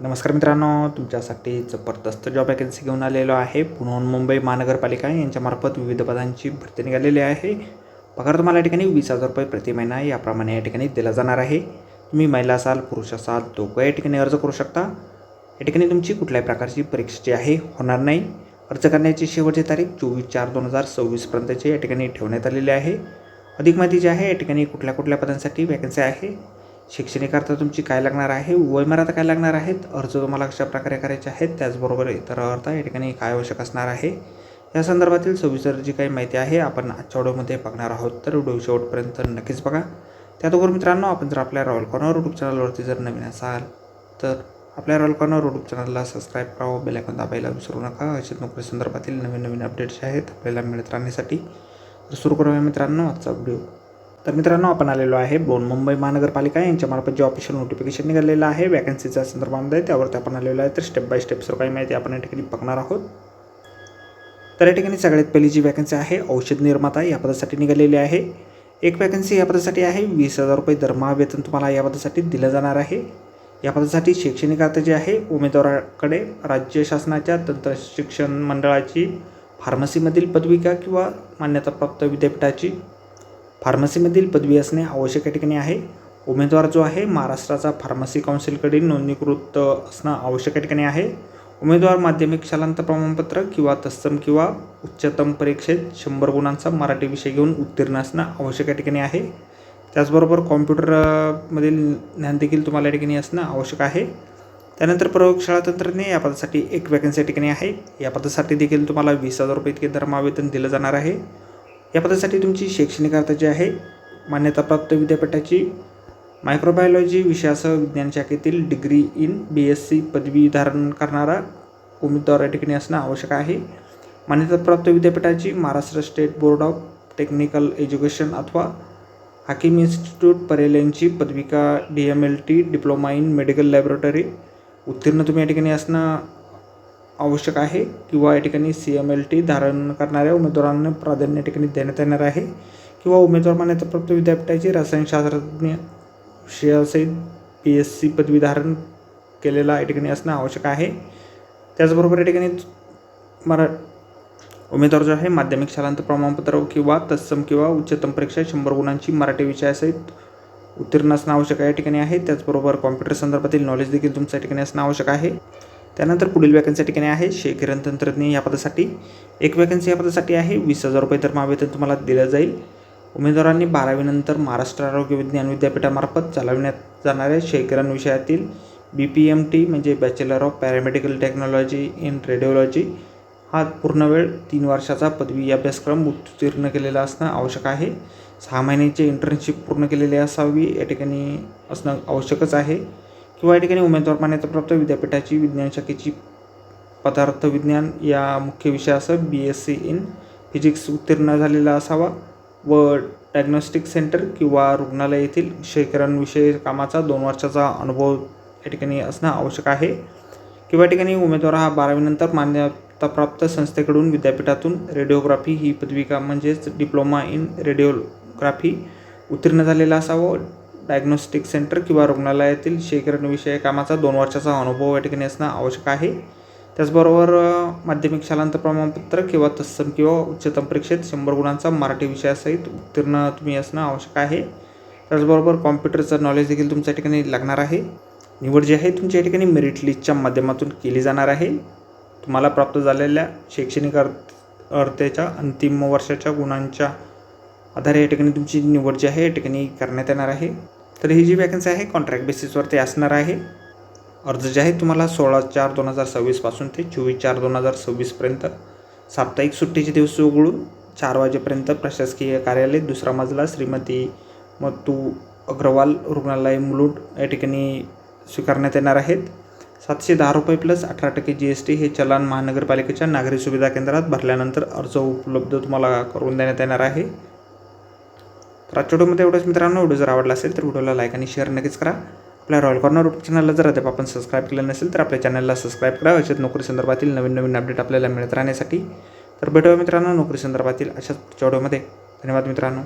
नमस्कार मित्रांनो, तुमच्यासाठी जबरदस्त जॉब वॅकन्सी घेऊन आलेलो आहे. पुणे मुंबई महानगरपालिका यांच्यामार्फत विविध पदांची भरती निघालेली आहे. पगार तुम्हाला या ठिकाणी 20,000 रुपये प्रति महिना याप्रमाणे या ठिकाणी दिला जाणार आहे. तुम्ही महिला असाल, पुरुष असाल, दोघं या ठिकाणी अर्ज करू शकता. या ठिकाणी तुमची कुठल्याही प्रकारची परीक्षा जी आहे होणार नाही. अर्ज करण्याची शेवटची तारीख 24/4/2026 पर्यंतची या ठिकाणी ठेवण्यात आलेली आहे. अधिक माहिती जी आहे या ठिकाणी कुठल्या पदांसाठी वॅकन्सी आहे, शैक्षणिक अर्थ तुमची काय लागणार आहे, वयमर्यादा काय लागणार आहेत, अर्ज तुम्हाला कशा प्रकारे करायचे आहेत, त्याचबरोबर इतर अर्थ या ठिकाणी काय आवश्यक असणार आहे, या संदर्भातील सविस्तर जी काही माहिती आहे आपण आजच्या व्हिडिओमध्ये बघणार आहोत. तर व्हिडिओ शेवटपर्यंत नक्कीच बघा. त्याचबरोबर मित्रांनो, आपण जर आपल्या रॉयल कॉर्नर यूट्यूब चॅनलवरती जर नवीन असाल तर आपल्या रॉयल कॉर्नर यूट्यूब चॅनलला सबस्क्राईब करावं, बेल आयकॉन दाबायला विसरू नका. अशाच नोकरी संदर्भातील नवीन अपडेट्स आहेत आपल्याला मिळत राहण्यासाठी. तर सुरू करूया मित्रांनो आजचा व्हिडिओ. तर मित्रांनो, आपण आलेलो आहे मुंबई महानगरपालिका यांच्यामार्फत जे ऑफिशियल नोटिफिकेशन निघालेलं आहे वॅकन्सीच्या संदर्भामध्ये, त्यावरती आपण आलेलो आहे. तर स्टेप बाय स्टेप सर्व काही माहिती आपण या ठिकाणी बघणार आहोत. तर या ठिकाणी सगळ्यात पहिली जी वॅकन्सी आहे औषध निर्माता या पदासाठी निघालेली आहे. एक वॅकन्सी या पदासाठी आहे. 20,000 रुपये दरमहा वेतन तुम्हाला या पदासाठी दिलं जाणार आहे. या पदासाठी शैक्षणिक अर्थ जे आहे उमेदवाराकडे राज्य शासनाच्या तंत्र शिक्षण मंडळाची फार्मसीमधील पदविका किंवा मान्यताप्राप्त विद्यापीठाची फार्मसीमधील पदवी असणे आवश्यक या ठिकाणी आहे. उमेदवार जो आहे महाराष्ट्राचा फार्मसी काउन्सिलकडील नोंदणीकृत असणं आवश्यक या ठिकाणी आहे. उमेदवार माध्यमिक शालांत प्रमाणपत्र किंवा तत्सम किंवा उच्चतम परीक्षेत 100 गुणांचा मराठी विषय घेऊन उत्तीर्ण असणं आवश्यक या ठिकाणी आहे. त्याचबरोबर कॉम्प्युटरमधील ज्ञान देखील तुम्हाला या ठिकाणी असणं आवश्यक आहे. त्यानंतर प्रयोगशाळा तंत्रज्ञ या पदासाठी एक वॅकन्सी या ठिकाणी आहे. या पदासाठी देखील तुम्हाला 20,000 रुपये इतके दरमहा वेतन दिलं जाणार आहे. या पदासाठी तुमची शैक्षणिक अर्थ जी आहे मान्यताप्राप्त विद्यापीठाची मायक्रोबायोलॉजी विषयासह विज्ञान शाखेतील डिग्री इन BSc पदवी धारण करणारा उमेदवार या ठिकाणी असणं आवश्यक आहे. मान्यताप्राप्त विद्यापीठाची Maharashtra state board of technical education अथवा हाकीम इन्स्टिट्यूट परेल यांची पदविका DMLT diploma in medical laboratory उत्तीर्ण तुम्ही या ठिकाणी असणं आवश्यक आहे. किंवा या ठिकाणी CMLT धारण करणाऱ्या उमेदवारांना प्राधान्य या ठिकाणी देण्यात येणार आहे. किंवा उमेदवार मान्यताप्राप्त विद्यापीठाची रसायनशास्त्रज्ञ विषयासहित BSc पदवी धारण केलेला या ठिकाणी असणं आवश्यक आहे. त्याचबरोबर या ठिकाणी उमेदवार जो आहे माध्यमिक शालांत प्रमाणपत्र किंवा तत्सम किंवा उच्चतम परीक्षा 100 गुणांची मराठी विषयासहित उत्तीर्ण असणं आवश्यक या ठिकाणी आहे. त्याचबरोबर कॉम्प्युटर संदर्भातील नॉलेज देखील तुमचं या ठिकाणी असणं आवश्यक आहे. त्यानंतर पुढील वॅकन्सी या ठिकाणी आहे शेखिरण तंत्रज्ञ या पदासाठी एक वॅकन्सी या पदासाठी आहे. 20,000 रुपये दरमहा वेतन तुम्हाला दिलं जाईल. उमेदवारांनी 12वी नंतर महाराष्ट्र आरोग्य विज्ञान विद्यापीठामार्फत चालविण्यात जाणाऱ्या शेखिरण विषयातील BPMT म्हणजे bachelor of paramedical technology in radiology हा पूर्णवेळ 3 वर्षाचा पदवी अभ्यासक्रम उत्तीर्ण केलेला असणं आवश्यक आहे. 6 महिन्याची इंटर्नशिप पूर्ण केलेली असावी या ठिकाणी असणं आवश्यकच आहे. किंवा या ठिकाणी उमेदवार मान्यताप्राप्त विद्यापीठाची विज्ञान शाखेची पदार्थ विज्ञान या मुख्य विषयासह BSc इन फिजिक्स उत्तीर्ण झालेला असावा व डायग्नोस्टिक सेंटर किंवा रुग्णालय येथील शेखिरण विषय कामाचा 2 वर्षाचा अनुभव या ठिकाणी असणं आवश्यक आहे. किंवा या ठिकाणी उमेदवार हा 12वी नंतर मान्यताप्राप्त संस्थेकडून विद्यापीठातून रेडिओग्राफी ही पदविका म्हणजेच डिप्लोमा इन रेडिओग्राफी उत्तीर्ण झालेला असावं. डायग्नोस्टिक सेंटर किंवा रुग्णालयातील शेखिरण विषय कामाचा 2 वर्षाचा अनुभव या ठिकाणी असणं आवश्यक आहे. त्याचबरोबर माध्यमिक शालांत प्रमाणपत्र किंवा तत्सम किंवा उच्चतम परीक्षेत 100 गुणांचा मराठी विषयासहित उत्तीर्ण तुम्ही असणं आवश्यक आहे. त्याचबरोबर कॉम्प्युटरचं नॉलेज देखील तुमच्या ठिकाणी लागणार आहे. निवड जी आहे तुमच्या ठिकाणी मेरिट लिस्टच्या माध्यमातून केली जाणार आहे. तुम्हाला प्राप्त झालेल्या शैक्षणिक अर्हतेच्या अंतिम वर्षाच्या गुणांच्या आधारे या ठिकाणी तुमची निवड जी आहे या ठिकाणी करण्यात येणार आहे. तर ही जी वॅकन्सी आहे कॉन्ट्रॅक्ट बेसिसवरती असणार आहे. अर्ज जे आहे तुम्हाला 16/4/2026 पासून ते 24/4/2026 पर्यंत साप्ताहिक सुट्टीचे दिवस वगळून 4 वाजेपर्यंत प्रशासकीय कार्यालय 2रा मजला श्रीमती मत्तू अग्रवाल रुग्णालय मुलुंड या ठिकाणी स्वीकारण्यात येणार आहेत. 710 रुपये प्लस 18% GST हे चलन महानगरपालिकेच्या नागरी सुविधा केंद्रात भरल्यानंतर अर्ज उपलब्ध तुम्हाला करून देण्यात येणार आहे. तर आजच्या व्हिडिओमध्ये एवढंच मित्रांनो. व्हिडिओ जर आवडला असेल तर व्हिडिओला लाईक आणि शेअर नक्कीच करा. आपल्या रॉयल कॉर्नर यूट्यूब चॅनलला जर अद्याप आपण सबस्क्राईब केलं नसेल तर आपल्या चॅनलला सबस्क्राईब करा. अशाच नोकरी संदर्भातील नवीन अपडेट आपल्याला मिळत राहण्यासाठी. तर भेटूया मित्रांनो नोकरी संदर्भातील अशाच पुढच्या व्हिडिओमध्ये. धन्यवाद मित्रांनो.